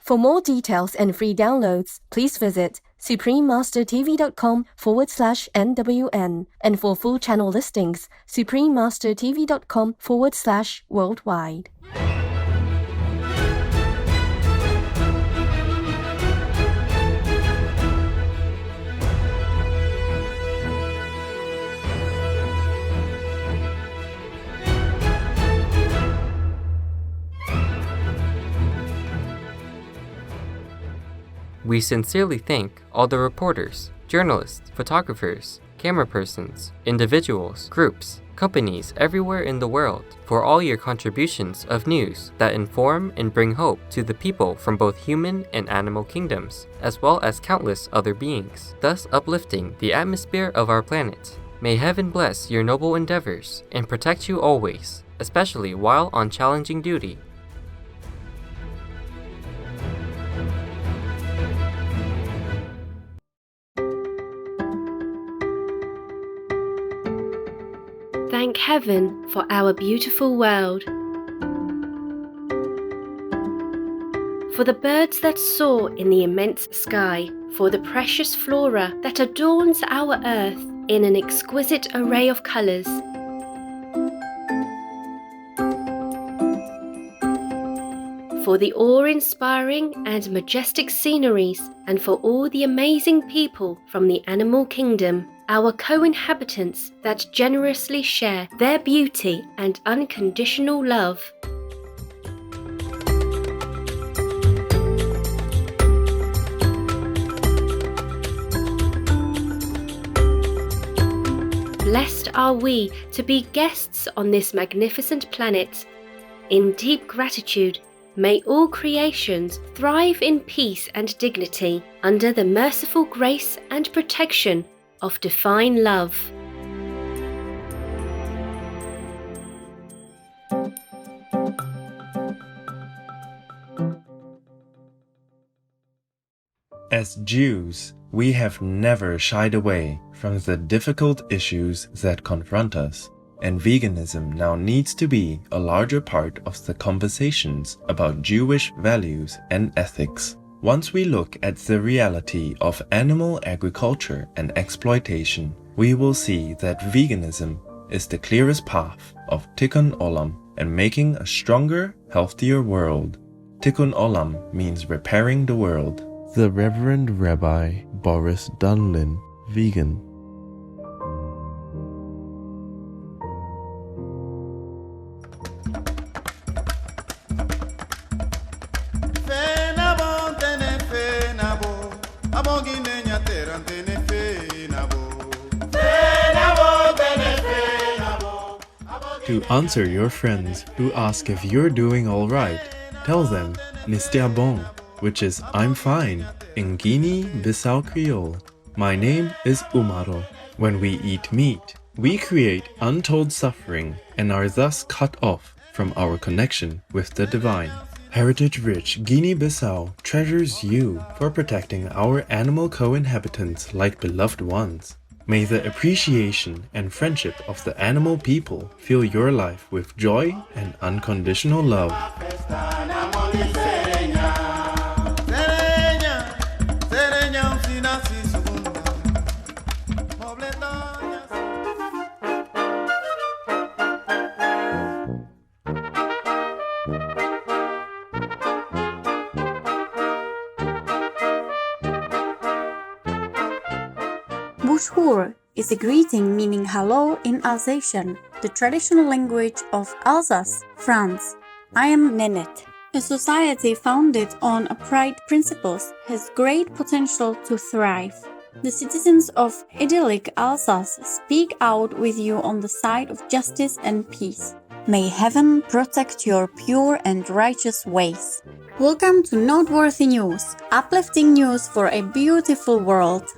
For more details and free downloads, please visit suprememastertv.com/NWN. And for full channel listings, suprememastertv.com/worldwide. We sincerely thank all the reporters, journalists, photographers, camera persons, individuals, groups, companies everywhere in the world for all your contributions of news that inform and bring hope to the people from both human and animal kingdoms, as well as countless other beings, thus uplifting the atmosphere of our planet. May heaven bless your noble endeavors and protect you always, especially while on challenging duty. Thank heaven for our beautiful world, for the birds that soar in the immense sky, for the precious flora that adorns our earth in an exquisite array of colors, for the awe-inspiring and majestic sceneries, and for all the amazing people from the animal kingdom, our co-inhabitants that generously share their beauty and unconditional love. Blessed are we to be guests on this magnificent planet. In deep gratitude, may all creations thrive in peace and dignity under the merciful grace and protection of divine love. As Jews, we have never shied away from the difficult issues that confront us, and veganism now needs to be a larger part of the conversations about Jewish values and ethics. Once we look at the reality of animal agriculture and exploitation, we will see that veganism is the clearest path of Tikkun Olam and making a stronger, healthier world. Tikkun Olam means repairing the world. The Reverend Rabbi Boris Dunlin, vegan. To answer your friends who ask if you're doing alright, tell them Mr. Bon, which is I'm fine, in Guinea-Bissau Creole. My name is Umaro. When we eat meat, we create untold suffering and are thus cut off from our connection with the divine. Heritage-rich Guinea-Bissau treasures you for protecting our animal co-inhabitants like beloved ones. May the appreciation and friendship of the animal people fill your life with joy and unconditional love. Bonjour is a greeting meaning hello in Alsatian, the traditional language of Alsace, France. I am Nenette. A society founded on upright principles has great potential to thrive. The citizens of idyllic Alsace speak out with you on the side of justice and peace. May heaven protect your pure and righteous ways. Welcome to Noteworthy News, uplifting news for a beautiful world.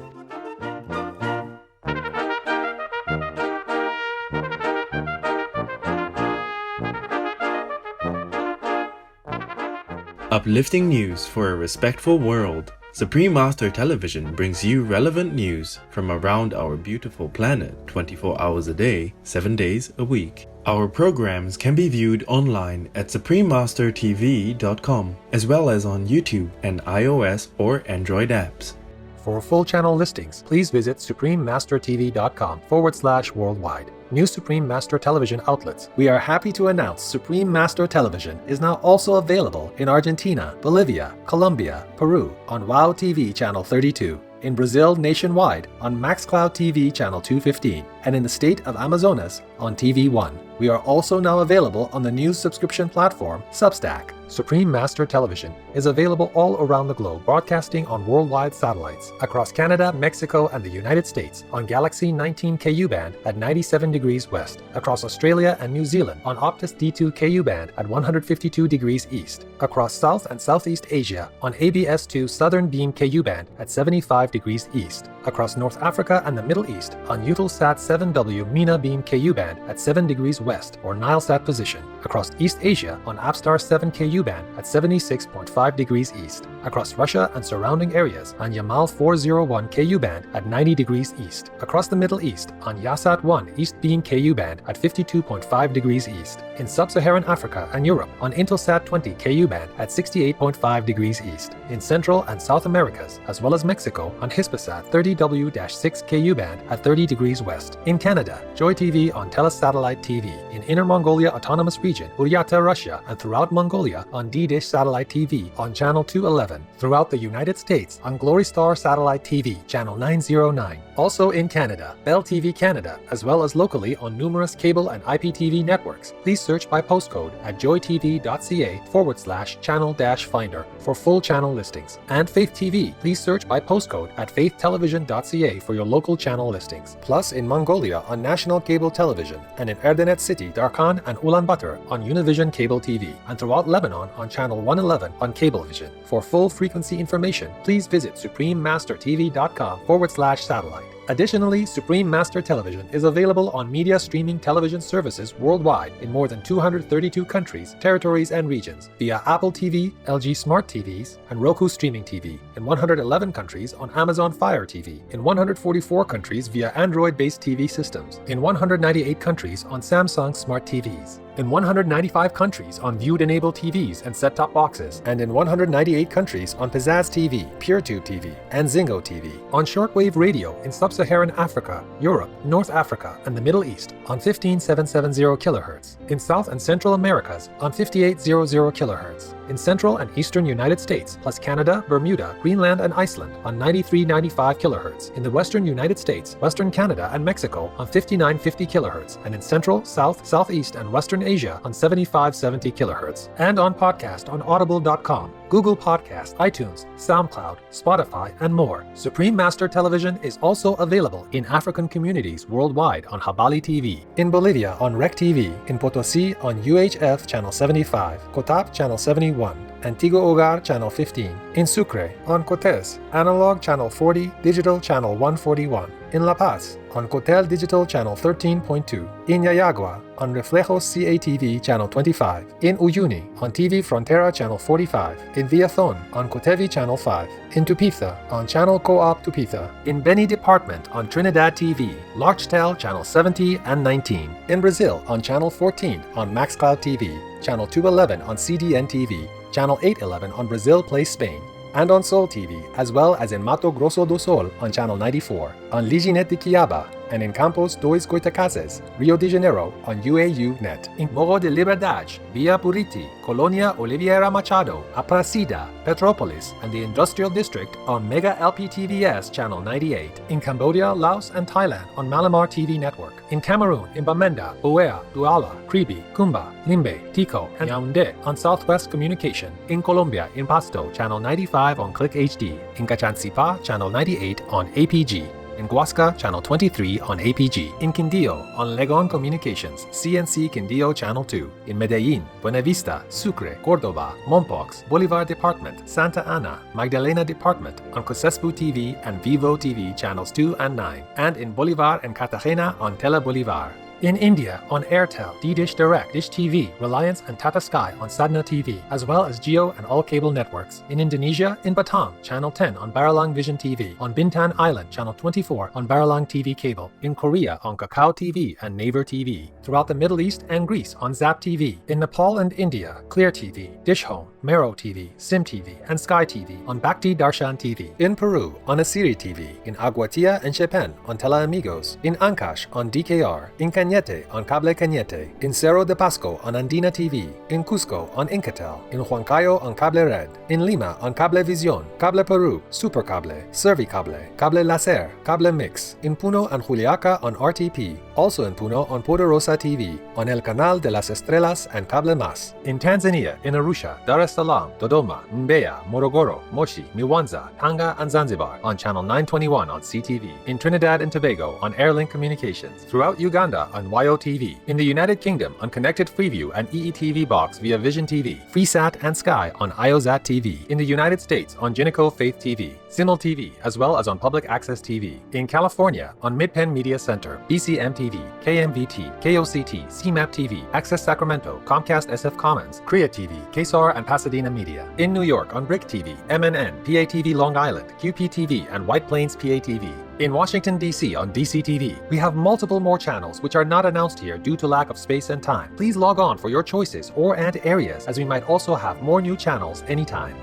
Uplifting news for a respectful world. Supreme Master Television brings you relevant news from around our beautiful planet 24 hours a day, 7 days a week. Our programs can be viewed online at suprememastertv.com as well as on YouTube and iOS or Android apps. For full channel listings, please visit suprememastertv.com/worldwide. New Supreme Master Television outlets. We are happy to announce Supreme Master Television is now also available in Argentina, Bolivia, Colombia, Peru on WOW TV Channel 32, in Brazil nationwide on MaxCloud TV Channel 215, and in the state of Amazonas on TV1. We are also now available on the news subscription platform Substack. Supreme Master Television is available all around the globe, broadcasting on worldwide satellites across Canada, Mexico, and the United States on Galaxy 19 KU band at 97 degrees west, across Australia and New Zealand on Optus D2 KU band at 152 degrees east, across South and Southeast Asia on ABS2 Southern Beam KU band at 75 degrees east, across North Africa and the Middle East on Eutelsat 7W MENA Beam KU band at 7 degrees west or Nilesat position, across East Asia on Apstar 7 KU band at 76.5 degrees east, across Russia and surrounding areas on Yamal 401 KU band at 90 degrees east, across the Middle East on Yasat 1 East Beam KU band at 52.5 degrees east, in Sub-Saharan Africa and Europe on Intelsat 20 KU band at 68.5 degrees east, in Central and South Americas as well as Mexico on Hispasat 30W-6 KU band at 30 degrees west, in Canada, Joy TV on Telesatellite TV, in Inner Mongolia Autonomous Region, Buryata, Russia, and throughout Mongolia on D-Dish Satellite TV on Channel 211, throughout the United States on Glory Star Satellite TV, Channel 909. Also in Canada, Bell TV Canada, as well as locally on numerous cable and IPTV networks. Please search by postcode at joytv.ca/channel-finder for full channel listings. And Faith TV, please search by postcode at faithtelevision.ca for your local channel listings. Plus in Mongolia on National Cable Television, and in Erdenet City, Darkhan, and Ulaanbaatar on Univision Cable TV, and throughout Lebanon on Channel 111 on Cablevision. For full frequency information, please visit suprememastertv.com/satellite. Additionally, Supreme Master Television is available on media streaming television services worldwide in more than 232 countries, territories, and regions via Apple TV, LG Smart TVs, and Roku Streaming TV, in 111 countries on Amazon Fire TV, in 144 countries via Android-based TV systems, in 198 countries on Samsung Smart TVs, in 195 countries on Viewed-enabled TVs and set-top boxes, and in 198 countries on Pizzazz TV, PureTube TV, and Zingo TV, on shortwave radio in Sub-Saharan Africa, Europe, North Africa, and the Middle East on 15770 kHz, in South and Central Americas on 5800 kHz, in Central and Eastern United States, plus Canada, Bermuda, Greenland, and Iceland on 9395 kHz, in the Western United States, Western Canada, and Mexico on 5950 kHz, and in Central, South, Southeast, and Western Asia on 7570 kHz, and on podcast on audible.com, Google Podcast, iTunes, SoundCloud, Spotify, and more. Supreme Master Television is also available in African communities worldwide on Habali TV, in Bolivia on Rec TV, in Potosi on UHF Channel 75, Cotap Channel 71, Antigua Hogar Channel 15, in Sucre on Cotes, Analog Channel 40, Digital Channel 141, in La Paz on Cotel Digital Channel 13.2, in Yayagua on Reflejos CATV Channel 25, in Uyuni on TV Frontera Channel 45, in Villathon on Cotevi Channel 5, in Tupitha on Channel Co-op Tupitha, in Beni Department on Trinidad TV, Larchtel Channel 70 and 19, in Brazil on Channel 14 on MaxCloud TV, Channel 211 on CDN TV, Channel 811 on Brazil Play Spain, and on Sol TV, as well as in Mato Grosso do Sol on Channel 94, on Liginet de Quiaba, and in Campos dos Goitacazes, Rio de Janeiro on UAU Net, in Morro de Liberdade, Via Buriti, Colonia Oliveira Machado, Aparecida, Petropolis, and the Industrial District on Mega LPTVS Channel 98, in Cambodia, Laos, and Thailand on Malamar TV Network, in Cameroon, in Bamenda, Buea, Douala, Kribi, Kumba, Limbe, Tico, and Yaoundé on Southwest Communication, in Colombia, in Pasto, Channel 95 on Click HD, in Cachancipa, Channel 98 on APG, in Huasca, Channel 23 on APG, in Quindío on Legon Communications, CNC Quindío Channel 2, in Medellín, Buenavista, Sucre, Córdoba, Mompox, Bolivar Department, Santa Ana, Magdalena Department on Cosespu TV and Vivo TV Channels 2 and 9, and in Bolivar and Cartagena on Tele Bolivar. In India, on Airtel, D-Dish Direct, Dish TV, Reliance and Tata Sky on Sadhana TV, as well as Jio and all cable networks. In Indonesia, in Batam, Channel 10 on Baralang Vision TV. On Bintan Island, Channel 24 on Baralang TV cable. In Korea, on Kakao TV and Naver TV. Throughout the Middle East and Greece, on Zap TV. In Nepal and India, Clear TV, Dish Home, Mero TV, Sim TV, and Sky TV on Bhakti Darshan TV. In Peru, on Asiri TV. In Aguatia and Chepen on Teleamigos. In Ancash on DKR. In Cañete on Cable Cañete. In Cerro de Pasco on Andina TV. In Cusco on Incatel. In Huancayo on Cable Red. In Lima on Cable Visión, Cable Peru, Super Cable, Servicable, Cable Laser, Cable Mix. In Puno and Juliaca on RTP. Also in Puno on Poderosa TV. On El Canal de las Estrellas and Cable Mas. In Tanzania, in Arusha, Dar es Salaam, Dodoma, Mbeya, Morogoro, Moshi, Mwanza, Tanga, and Zanzibar on Channel 921 on CTV. In Trinidad and Tobago on Airlink Communications. Throughout Uganda on YOTV. In the United Kingdom on Connected Freeview and EETV Box via Vision TV. FreeSat and Sky on IOZAT TV. In the United States on Jinico Faith TV. Simul TV, as well as on Public Access TV. In California on Midpen Media Center, BCM TV, KMVT, KOCT, CMAP TV, Access Sacramento, Comcast SF Commons, Korea TV, KSAR, and Pasadena Media. In New York on Brick TV, MNN, PATV Long Island, QPTV, and White Plains PATV. In Washington, D.C. on DCTV, we have multiple more channels which are not announced here due to lack of space and time. Please log on for your choices and areas, as we might also have more new channels anytime.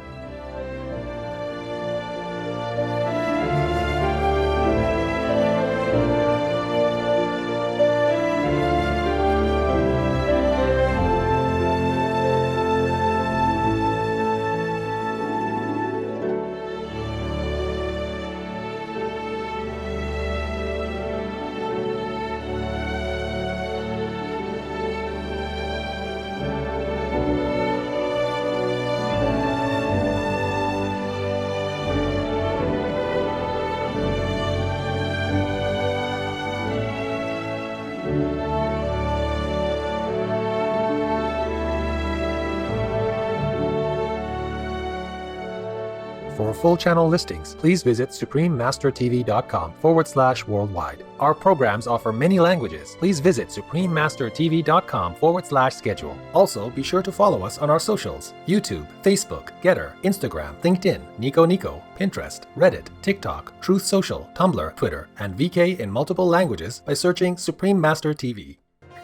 For full channel listings, please visit suprememastertv.com/worldwide. Our programs offer many languages. Please visit suprememastertv.com/schedule. Also, be sure to follow us on our socials: YouTube, Facebook, Getter, Instagram, LinkedIn, Nico Nico, Pinterest, Reddit, TikTok, Truth Social, Tumblr, Twitter, and VK in multiple languages by searching Supreme Master TV.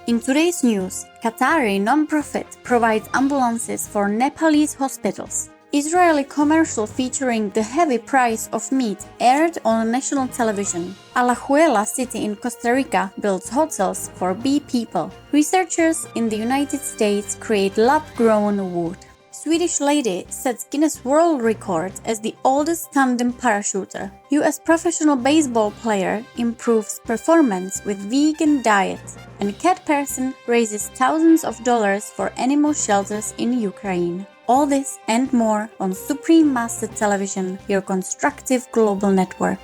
In today's news, Qatari non-profit provides ambulances for Nepalese hospitals. Israeli commercial featuring the heavy price of meat aired on national television. Alajuela city in Costa Rica builds hotels for bee people. Researchers in the United States create lab-grown wood. Swedish lady sets Guinness World Record as the oldest tandem parachuter. US professional baseball player improves performance with vegan diet. And cat person raises thousands of dollars for animal shelters in Ukraine. All this and more on Supreme Master Television, your constructive global network.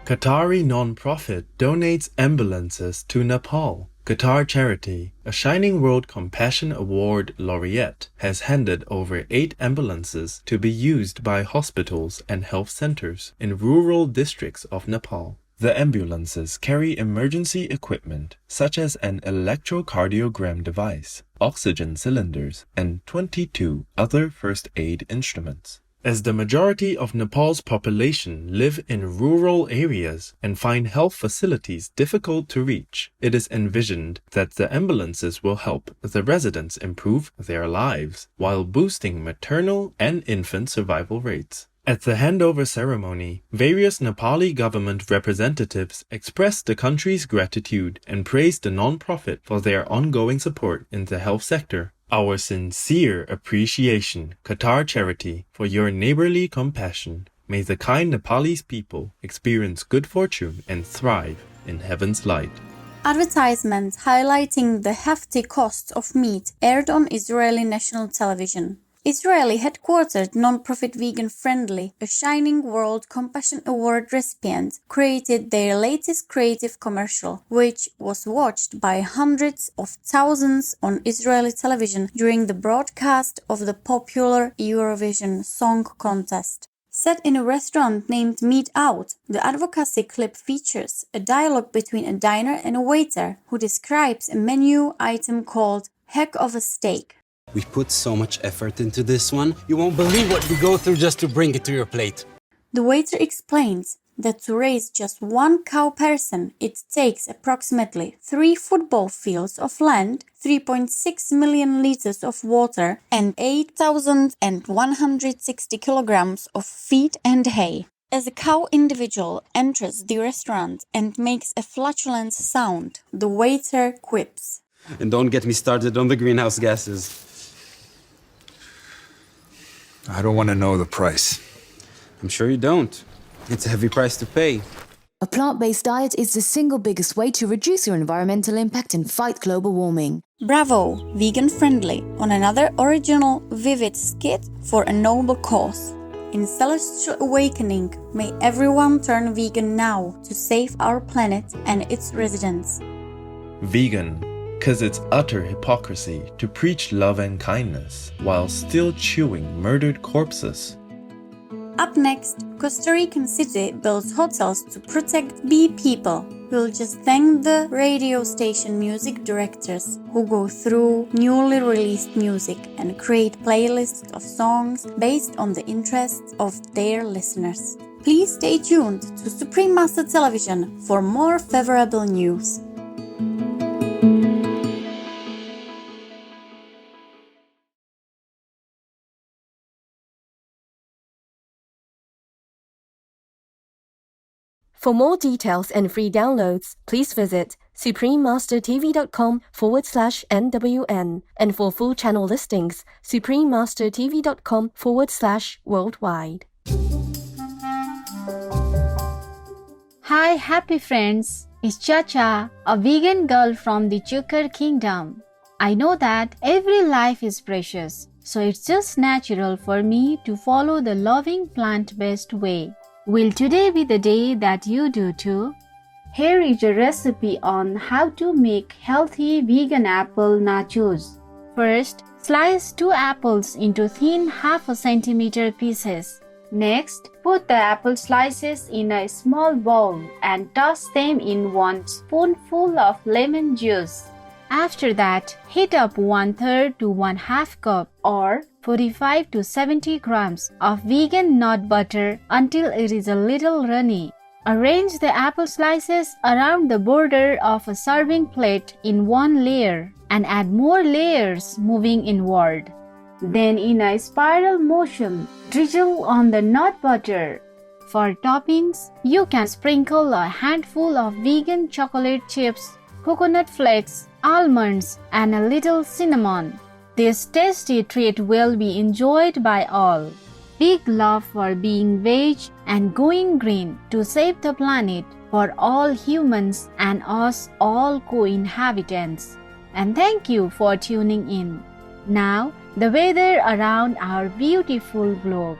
Qatari non-profit donates ambulances to Nepal. Qatar Charity, a Shining World Compassion Award laureate, has handed over 8 ambulances to be used by hospitals and health centers in rural districts of Nepal. The ambulances carry emergency equipment such as an electrocardiogram device, oxygen cylinders, and 22 other first aid instruments. As the majority of Nepal's population live in rural areas and find health facilities difficult to reach, it is envisioned that the ambulances will help the residents improve their lives while boosting maternal and infant survival rates. At the handover ceremony, various Nepali government representatives expressed the country's gratitude and praised the non-profit for their ongoing support in the health sector. Our sincere appreciation, Qatar Charity, for your neighborly compassion. May the kind Nepalese people experience good fortune and thrive in heaven's light. Advertisements highlighting the hefty cost of meat aired on Israeli national television. Israeli headquartered non-profit Vegan Friendly, a Shining World Compassion Award recipient, created their latest creative commercial, which was watched by hundreds of thousands on Israeli television during the broadcast of the popular Eurovision Song Contest. Set in a restaurant named Meat Out, the advocacy clip features a dialogue between a diner and a waiter who describes a menu item called heck of a steak. We put so much effort into this one. You won't believe what we go through just to bring it to your plate. The waiter explains that to raise just one cow person, it takes approximately 3 football fields of land, 3.6 million liters of water, and 8,160 kilograms of feed and hay. As a cow individual enters the restaurant and makes a flatulent sound, the waiter quips. And don't get me started on the greenhouse gases. I don't want to know the price. I'm sure you don't. It's a heavy price to pay. A plant-based diet is the single biggest way to reduce your environmental impact and fight global warming. Bravo, vegan friendly, on another original vivid skit for a noble cause. In Celestial Awakening, may everyone turn vegan now to save our planet and its residents. Vegan, because it's utter hypocrisy to preach love and kindness while still chewing murdered corpses. Up next, Costa Rican city builds hotels to protect bee people. We'll just thank the radio station music directors who go through newly released music and create playlists of songs based on the interests of their listeners. Please stay tuned to Supreme Master Television for more favorable news. For more details and free downloads, please visit suprememastertv.com/NWN. And for full channel listings, suprememastertv.com/worldwide. Hi, happy friends. It's Chacha, a vegan girl from the Chukar Kingdom. I know that every life is precious, so it's just natural for me to follow the loving plant-based way. Will today be the day that you do too? Here is a recipe on how to make healthy vegan apple nachos. First, slice 2 apples into thin half a centimeter pieces. Next, put the apple slices in a small bowl and toss them in 1 spoonful of lemon juice. After that, heat up 1/3 to 1/2 cup or 45 to 70 grams of vegan nut butter until it is a little runny. Arrange the apple slices around the border of a serving plate in 1 layer and add more layers moving inward. Then in a spiral motion, drizzle on the nut butter. For toppings, you can sprinkle a handful of vegan chocolate chips, coconut flakes, almonds, and a little cinnamon. This tasty treat will be enjoyed by all. Big love for being veg and going green to save the planet for all humans and us all co-inhabitants. And thank you for tuning in. Now, the weather around our beautiful globe.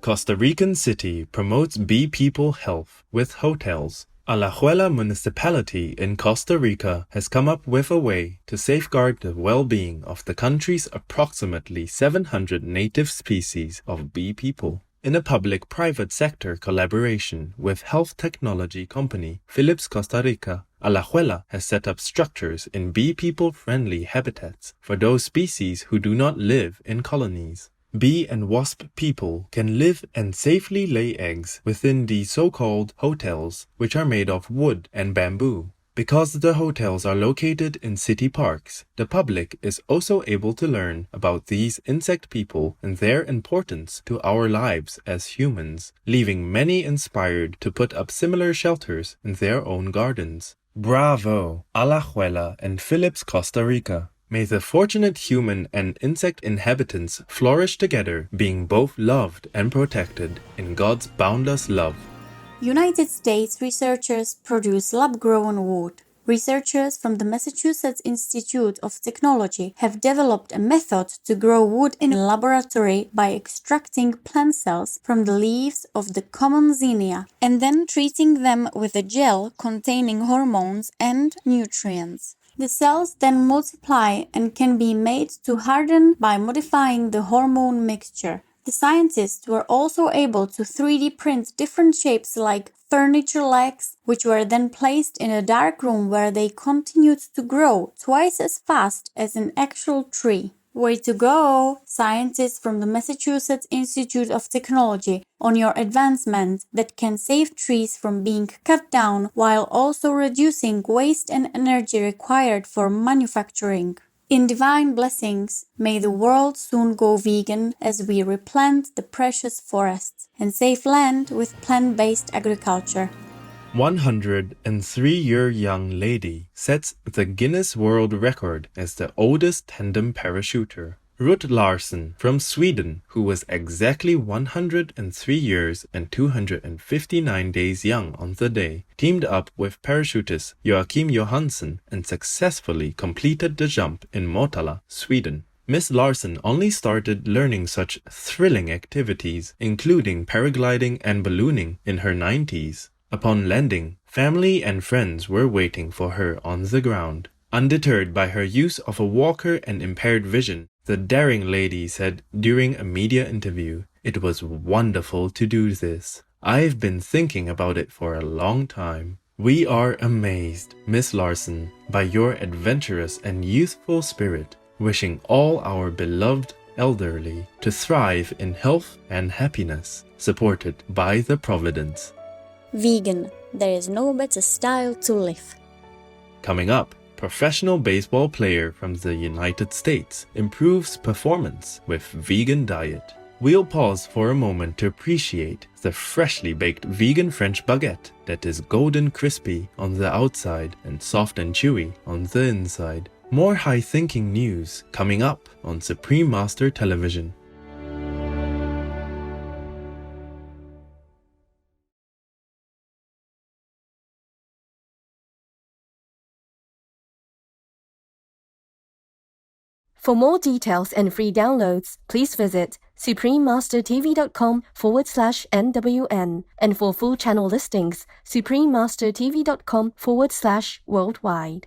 Costa Rican city promotes bee people health with hotels. Alajuela municipality in Costa Rica has come up with a way to safeguard the well-being of the country's approximately 700 native species of bee people. In a public-private sector collaboration with health technology company Philips Costa Rica, Alajuela has set up structures in bee people-friendly habitats for those species who do not live in colonies. Bee and wasp people can live and safely lay eggs within the so-called hotels, which are made of wood and bamboo. Because the hotels are located in city parks, the public is also able to learn about these insect people and their importance to our lives as humans, leaving many inspired to put up similar shelters in their own gardens. Bravo, Alajuela and Philips Costa Rica. May the fortunate human and insect inhabitants flourish together, being both loved and protected in God's boundless love. United States researchers produce lab-grown wood. Researchers from the Massachusetts Institute of Technology have developed a method to grow wood in a laboratory by extracting plant cells from the leaves of the common zinnia and then treating them with a gel containing hormones and nutrients. The cells then multiply and can be made to harden by modifying the hormone mixture. The scientists were also able to 3D print different shapes like furniture legs, which were then placed in a dark room where they continued to grow twice as fast as an actual tree. Way to go, scientists from the Massachusetts Institute of Technology, on your advancement that can save trees from being cut down while also reducing waste and energy required for manufacturing. In divine blessings, may the world soon go vegan as we replant the precious forests and save land with plant-based agriculture. 103-year young lady sets the Guinness World Record as the oldest tandem parachuter. Ruth Larsson from Sweden, who was exactly 103 years and 259 days young on the day, teamed up with parachutist Joakim Johansson and successfully completed the jump in Motala, Sweden. Miss Larsson only started learning such thrilling activities, including paragliding and ballooning, in her 90s. Upon landing, family and friends were waiting for her on the ground. Undeterred by her use of a walker and impaired vision, the daring lady said during a media interview, "It was wonderful to do this. I've been thinking about it for a long time." We are amazed, Miss Larsson, by your adventurous and youthful spirit, wishing all our beloved elderly to thrive in health and happiness, supported by the Providence. Vegan. There is no better style to live. Coming up, professional baseball player from the United States improves performance with vegan diet. We'll pause for a moment to appreciate the freshly baked vegan French baguette that is golden crispy on the outside and soft and chewy on the inside. More high-thinking news coming up on Supreme Master Television. For more details and free downloads, please visit suprememastertv.com/NWN. And for full channel listings, suprememastertv.com/worldwide.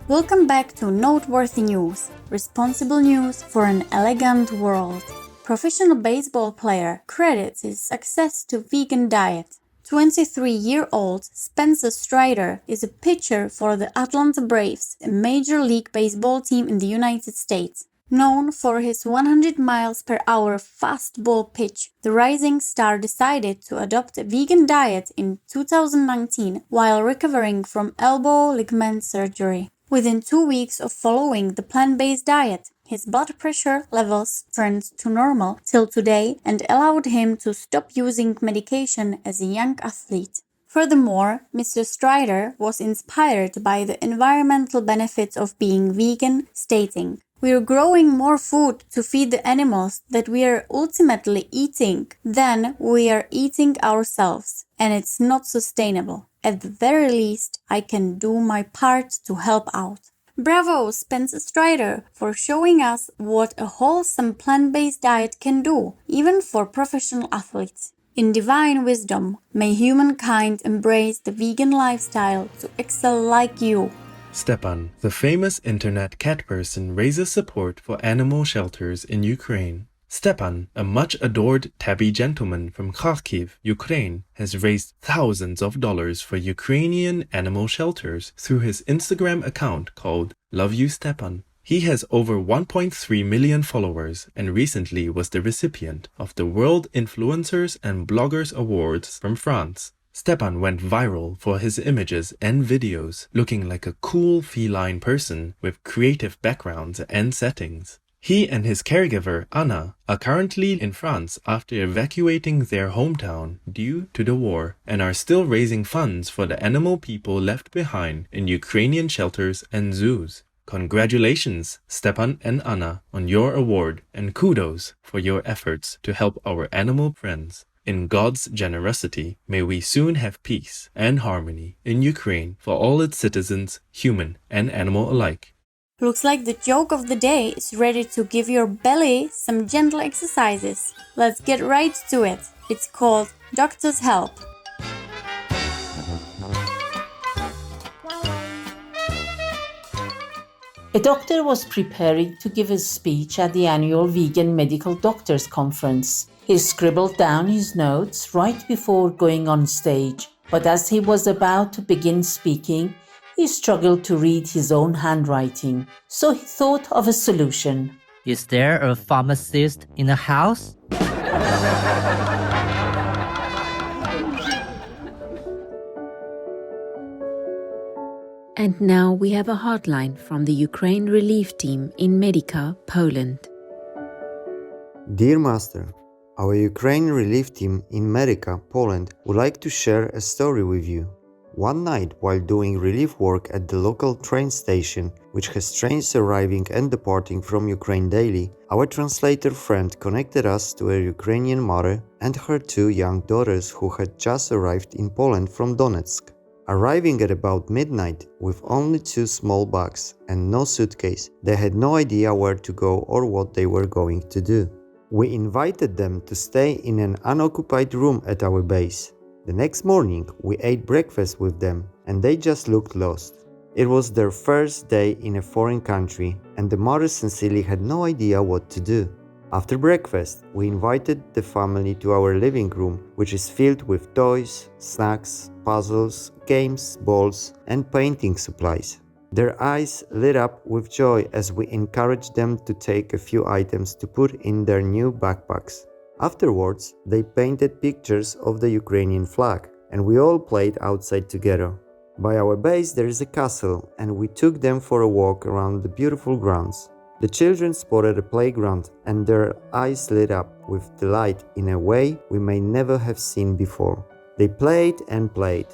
Welcome back to Noteworthy News, responsible news for an elegant world. Professional baseball player credits his success to vegan diet. 23-year-old Spencer Strider is a pitcher for the Atlanta Braves, a Major League Baseball team in the United States. Known for his 100 miles per hour fastball pitch, the rising star decided to adopt a vegan diet in 2019 while recovering from elbow ligament surgery. Within 2 weeks of following the plant-based diet, his blood pressure levels turned to normal till today and allowed him to stop using medication as a young athlete. Furthermore, Mr. Strider was inspired by the environmental benefits of being vegan, stating, "We're growing more food to feed the animals that we are ultimately eating than we are eating ourselves, and it's not sustainable. At the very least, I can do my part to help out." Bravo, Spencer Strider, for showing us what a wholesome plant-based diet can do, even for professional athletes. In divine wisdom, may humankind embrace the vegan lifestyle to excel like you. Stepan, the famous internet cat person, raises support for animal shelters in Ukraine. Stepan, a much-adored tabby gentleman from Kharkiv, Ukraine, has raised thousands of dollars for Ukrainian animal shelters through his Instagram account called Love You Stepan. He has over 1.3 million followers and recently was the recipient of the World Influencers and Bloggers Awards from France. Stepan went viral for his images and videos, looking like a cool feline person with creative backgrounds and settings. He and his caregiver, Anna, are currently in France after evacuating their hometown due to the war and are still raising funds for the animal people left behind in Ukrainian shelters and zoos. Congratulations, Stepan and Anna, on your award and kudos for your efforts to help our animal friends. In God's generosity, may we soon have peace and harmony in Ukraine for all its citizens, human and animal alike. Looks like the joke of the day is ready to give your belly some gentle exercises. Let's get right to it. It's called Doctor's Help. A doctor was preparing to give a speech at the annual Vegan Medical Doctors Conference. He scribbled down his notes right before going on stage, but as he was about to begin speaking, he struggled to read his own handwriting, so he thought of a solution. Is there a pharmacist in the house? And now we have a hotline from the Ukraine relief team in Medica, Poland. Dear Master, our Ukraine relief team in Medica, Poland would like to share a story with you. One night, while doing relief work at the local train station, which has trains arriving and departing from Ukraine daily, our translator friend connected us to a Ukrainian mother and her two young daughters who had just arrived in Poland from Donetsk. Arriving at about midnight with only two small bags and no suitcase, they had no idea where to go or what they were going to do. We invited them to stay in an unoccupied room at our base. The next morning, we ate breakfast with them, and they just looked lost. It was their first day in a foreign country, and the mother sincerely had no idea what to do. After breakfast, we invited the family to our living room, which is filled with toys, snacks, puzzles, games, balls, and painting supplies. Their eyes lit up with joy as we encouraged them to take a few items to put in their new backpacks. Afterwards, they painted pictures of the Ukrainian flag, and we all played outside together. By our base there is a castle, and we took them for a walk around the beautiful grounds. The children spotted a playground, and their eyes lit up with delight in a way we may never have seen before. They played and played.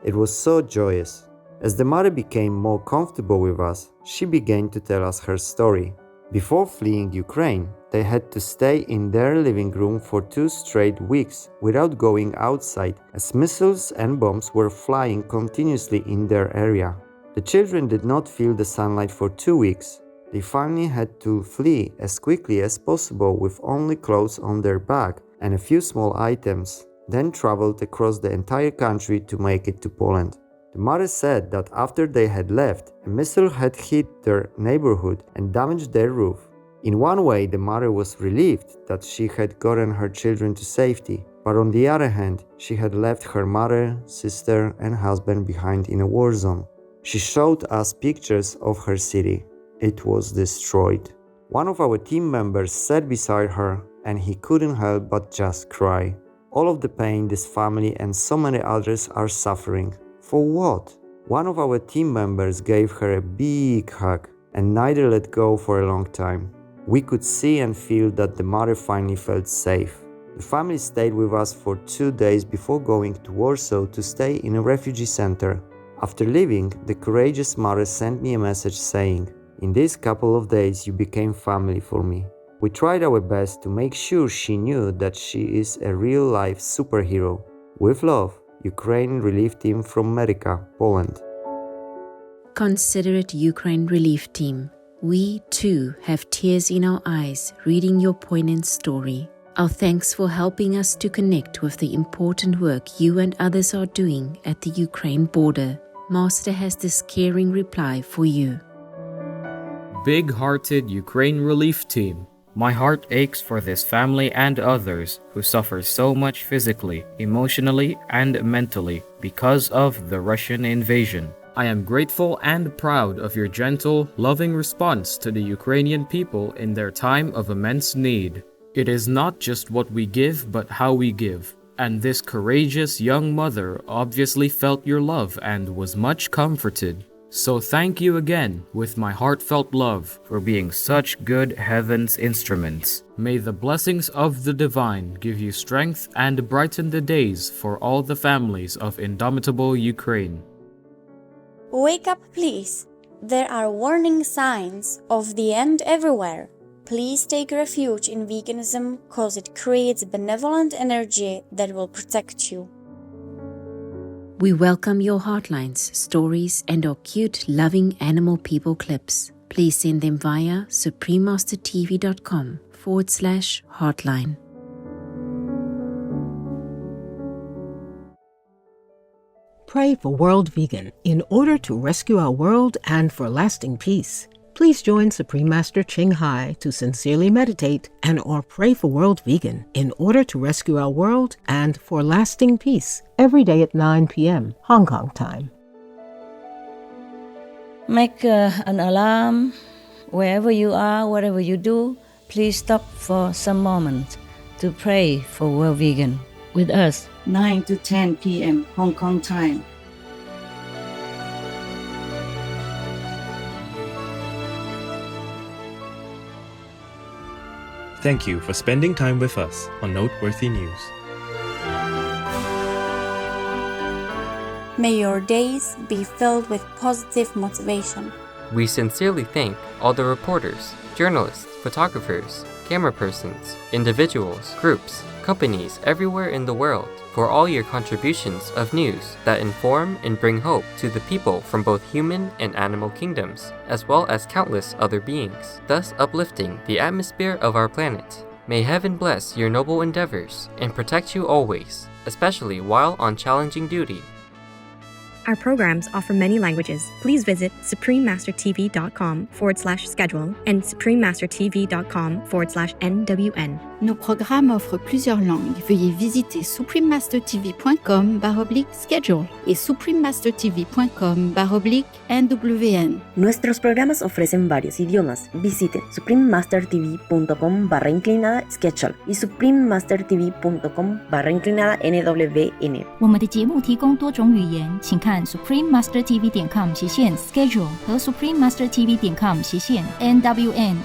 It was so joyous. As the mother became more comfortable with us, she began to tell us her story. Before fleeing Ukraine, they had to stay in their living room for 2 straight weeks without going outside, as missiles and bombs were flying continuously in their area. The children did not feel the sunlight for 2 weeks. They finally had to flee as quickly as possible with only clothes on their back and a few small items, then traveled across the entire country to make it to Poland. The mother said that after they had left, a missile had hit their neighborhood and damaged their roof. In one way, the mother was relieved that she had gotten her children to safety, but on the other hand, she had left her mother, sister, and husband behind in a war zone. She showed us pictures of her city. It was destroyed. One of our team members sat beside her, and he couldn't help but just cry. All of the pain this family and so many others are suffering. For what? One of our team members gave her a big hug and neither let go for a long time. We could see and feel that the mother finally felt safe. The family stayed with us for 2 days before going to Warsaw to stay in a refugee center. After leaving, the courageous mother sent me a message saying, "In these couple of days you became family for me." We tried our best to make sure she knew that she is a real-life superhero. With love, Ukraine Relief Team from Medica, Poland. considerate Ukraine relief team, we too have tears in our eyes reading your poignant story. Our thanks for helping us to connect with the important work you and others are doing at the Ukraine border. Master has this caring reply for you. Big-hearted Ukraine relief team. My heart aches for this family and others who suffer so much physically, emotionally, and mentally because of the Russian invasion. I am grateful and proud of your gentle, loving response to the Ukrainian people in their time of immense need. It is not just what we give, but how we give. And this courageous young mother obviously felt your love and was much comforted. So thank you again, with my heartfelt love, for being such good heaven's instruments. May the blessings of the divine give you strength and brighten the days for all the families of indomitable Ukraine. Wake up, please. There are warning signs of the end everywhere. Please take refuge in veganism because it creates benevolent energy that will protect you. We welcome your heartlines, stories, and our cute, loving animal people clips. Please send them via suprememastertv.com/heartline. Pray for World Vegan in order to rescue our world and for lasting peace. Please join Supreme Master Ching Hai to sincerely meditate and or pray for World Vegan in order to rescue our world and for lasting peace every day at 9 p.m. Hong Kong time. Make an alarm wherever you are, whatever you do. Please stop for some moments to pray for World Vegan with us. 9 to 10 p.m. Hong Kong time. Thank you for spending time with us on Noteworthy News. May your days be filled with positive motivation. We sincerely thank all the reporters, journalists, photographers, camera persons, individuals, groups, companies everywhere in the world for all your contributions of news that inform and bring hope to the people from both human and animal kingdoms, as well as countless other beings, thus uplifting the atmosphere of our planet. May heaven bless your noble endeavors and protect you always, especially while on challenging duty. Our programs offer many languages. Please visit suprememastertv.com/schedule and suprememastertv.com/NWN. Nos programmes offrent plusieurs langues. Veuillez visiter suprememastertv.com/schedule et suprememastertv.com/NWN. Nuestros programas ofrecen varios idiomas. Visite suprememastertv.com/schedule y suprememastertv.com/NWN. 我们的节目提供多种语言，请看 suprememastertv.com/schedule 和 suprememastertv.com/NWN。